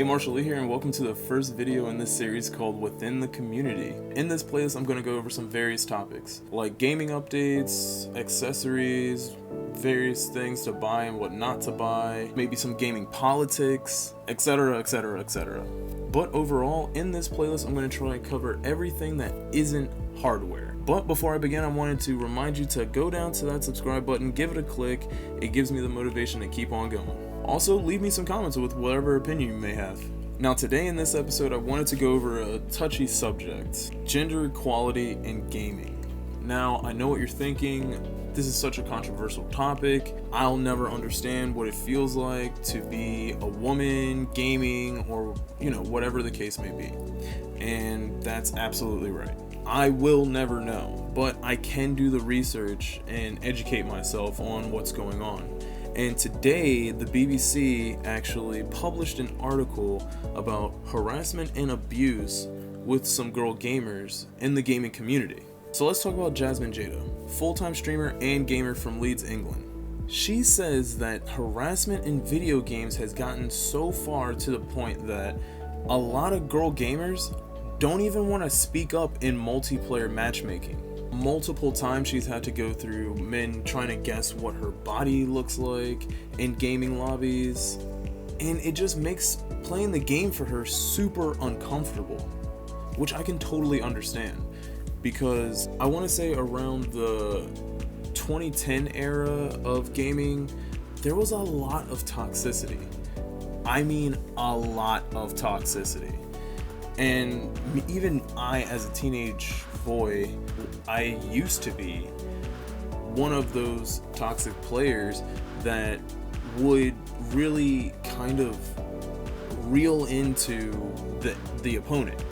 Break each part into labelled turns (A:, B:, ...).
A: Hey, Marshall Lee here, and welcome to the first video in this series called Within the Community. In this playlist, I'm going to go over some various topics, like gaming updates, accessories, various things to buy and what not to buy, maybe some gaming politics, etc, etc, etc. But overall, in this playlist, I'm going to try and cover everything that isn't hardware. But before I begin, I wanted to remind you to go down to that subscribe button, give it a click. It gives me the motivation to keep on going. Also, leave me some comments with whatever opinion you may have. Now, today in this episode, I wanted to go over a touchy subject: gender equality in gaming. Now, I know what you're thinking. This is such a controversial topic. I'll never understand what it feels like to be a woman gaming, or, whatever the case may be. And that's absolutely right. I will never know, but I can do the research and educate myself on what's going on. And today, the BBC actually published an article about harassment and abuse with some girl gamers in the gaming community. So let's talk about Jasmine Jada, full-time streamer and gamer from Leeds, England. She says that harassment in video games has gotten so far to the point that a lot of girl gamers don't even want to speak up in multiplayer matchmaking. Multiple times she's had to go through men trying to guess what her body looks like in gaming lobbies, and it just makes playing the game for her super uncomfortable, which I can totally understand, because I want to say around the 2010 era of gaming, there was a lot of toxicity. I mean, a lot of toxicity. And even I, as a teenage boy, I used to be one of those toxic players that would really kind of reel into the opponent.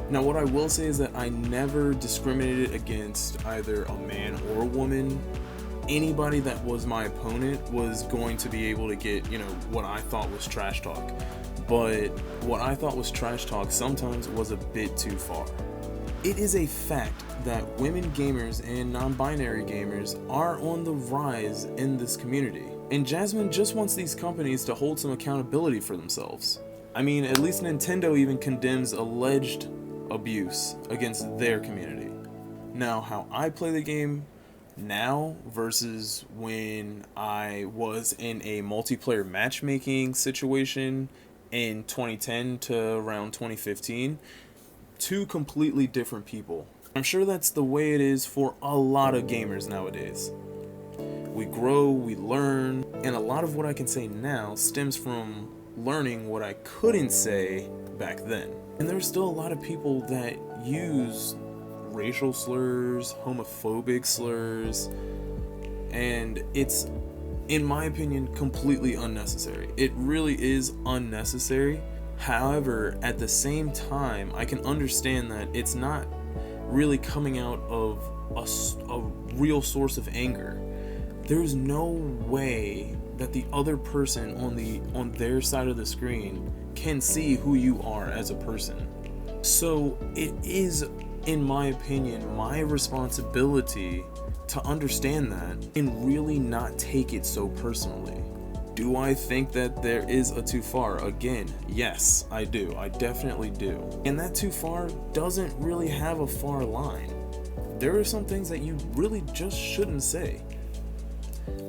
A: Now, what I will say is that I never discriminated against either a man or a woman. Anybody that was my opponent was going to be able to get, what I thought was trash talk. But what I thought was trash talk sometimes was a bit too far. It is a fact that women gamers and non-binary gamers are on the rise in this community. And Jasmine just wants these companies to hold some accountability for themselves. I mean, at least Nintendo even condemns alleged abuse against their community. Now, how I play the game now versus when I was in a multiplayer matchmaking situation in 2010 to around 2015, two completely different people. I'm sure that's the way it is for a lot of gamers nowadays. We grow, we learn, and a lot of what I can say now stems from learning what I couldn't say back then. And there's still a lot of people that use racial slurs, homophobic slurs, and it's, in my opinion, completely unnecessary. It really is unnecessary. However, at the same time, I can understand that it's not really coming out of a real source of anger. There's no way that the other person on their side of the screen can see who you are as a person. So it is, in my opinion, my responsibility to understand that and really not take it so personally. Do I think that there is a too far? Again, yes, I do. I definitely do. And that too far doesn't really have a far line. There are some things that you really just shouldn't say.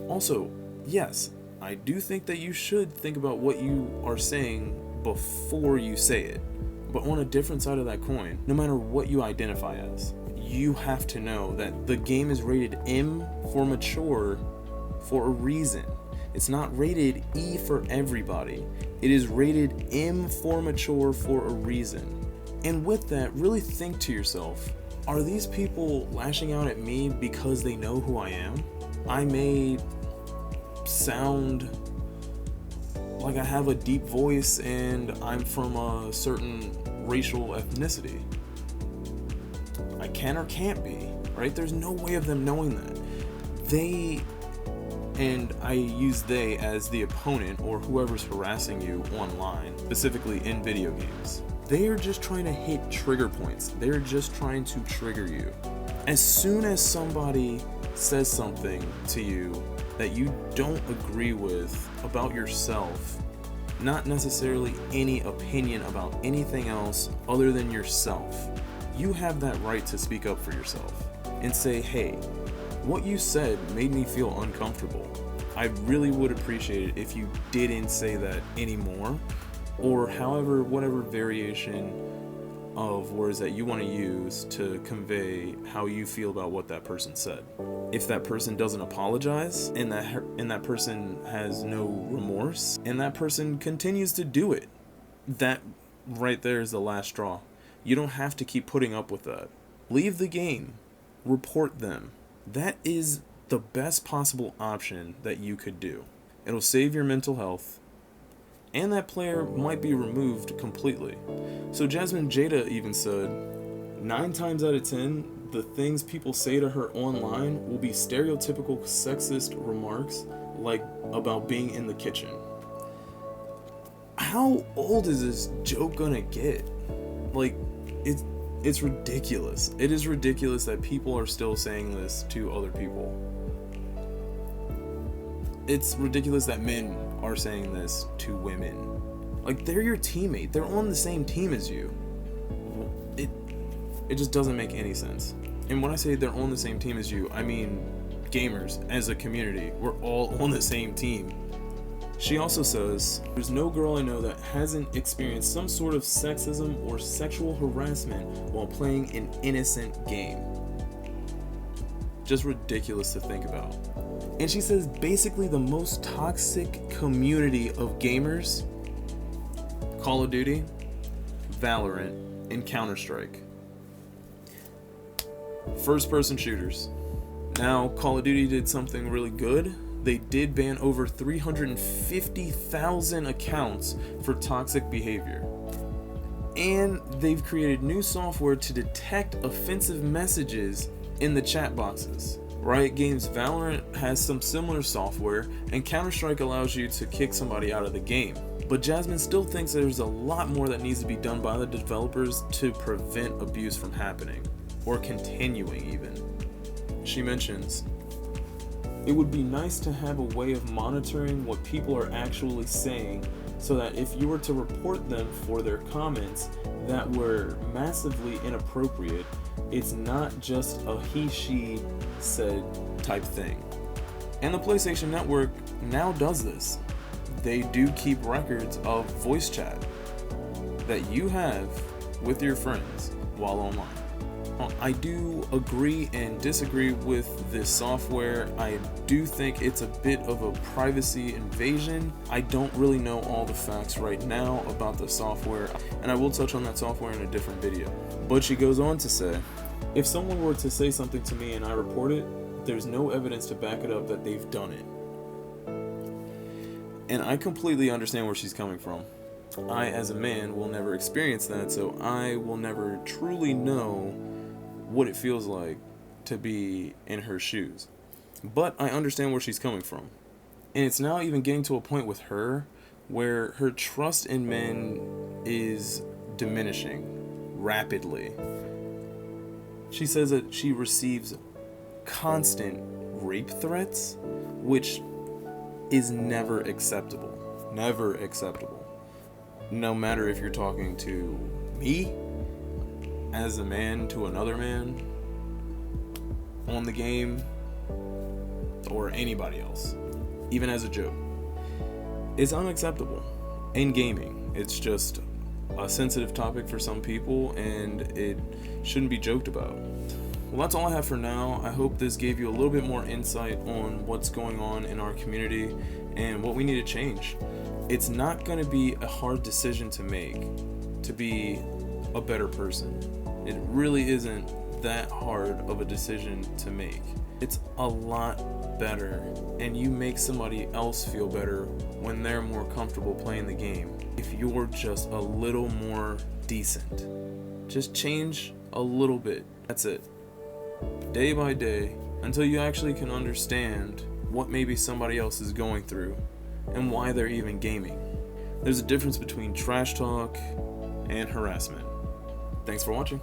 A: Also, yes, I do think that you should think about what you are saying before you say it. But on a different side of that coin, no matter what you identify as, you have to know that the game is rated M for mature for a reason. It's not rated E for everybody. It is rated M for mature for a reason. And with that, really think to yourself, are these people lashing out at me because they know who I am? I may sound like I have a deep voice and I'm from a certain racial ethnicity. I can or can't be, right? There's no way of them knowing that. And I use they as the opponent or whoever's harassing you online, specifically in video games. They are just trying to hit trigger points. They're just trying to trigger you. As soon as somebody says something to you that you don't agree with about yourself, not necessarily any opinion about anything else other than yourself. You have that right to speak up for yourself and say, hey, what you said made me feel uncomfortable. I really would appreciate it if you didn't say that anymore, or whatever variation of words that you want to use to convey how you feel about what that person said. If that person doesn't apologize and that person has no remorse and that person continues to do it, that right there is the last straw. You don't have to keep putting up with that. Leave the game. Report them. That is the best possible option that you could do. It'll save your mental health, and that player might be removed completely. So Jasmine Jada even said, 9 times out of 10, the things people say to her online will be stereotypical sexist remarks, like about being in the kitchen. How old is this joke gonna get? Like, it's ridiculous. It is ridiculous that people are still saying this to other people. It's ridiculous that men are saying this to women. Like, they're your teammate. They're on the same team as you. It just doesn't make any sense. And when I say they're on the same team as you, I mean gamers as a community. We're all on the same team. She also says, there's no girl I know that hasn't experienced some sort of sexism or sexual harassment while playing an innocent game. Just ridiculous to think about. And she says basically the most toxic community of gamers: Call of Duty, Valorant, and Counter-Strike. First-person shooters. Now, Call of Duty did something really good. They did ban over 350,000 accounts for toxic behavior. And they've created new software to detect offensive messages in the chat boxes. Riot Games' Valorant has some similar software, and Counter-Strike allows you to kick somebody out of the game. But Jasmine still thinks there's a lot more that needs to be done by the developers to prevent abuse from happening, or continuing even. She mentions, it would be nice to have a way of monitoring what people are actually saying, so that if you were to report them for their comments that were massively inappropriate, it's not just a he/she said type thing. And the PlayStation Network now does this. They do keep records of voice chat that you have with your friends while online. I do agree and disagree with this software. I do think it's a bit of a privacy invasion. I don't really know all the facts right now about the software, and I will touch on that software in a different video. But she goes on to say, if someone were to say something to me and I report it, there's no evidence to back it up that they've done it. And I completely understand where she's coming from. I, as a man, will never experience that, so I will never truly know what it feels like to be in her shoes. But I understand where she's coming from. And it's now even getting to a point with her where her trust in men is diminishing rapidly. She says that she receives constant rape threats, which is never acceptable. Never acceptable. No matter if you're talking to me, as a man to another man, on the game, or anybody else, even as a joke. It's unacceptable. In gaming, it's just a sensitive topic for some people, and it shouldn't be joked about. Well, that's all I have for now. I hope this gave you a little bit more insight on what's going on in our community and what we need to change. It's not going to be a hard decision to make to be a better person. It really isn't that hard of a decision to make. It's a lot better, and you make somebody else feel better when they're more comfortable playing the game. If you're just a little more decent, just change a little bit. That's it. Day by day, until you actually can understand what maybe somebody else is going through and why they're even gaming. There's a difference between trash talk and harassment. Thanks for watching.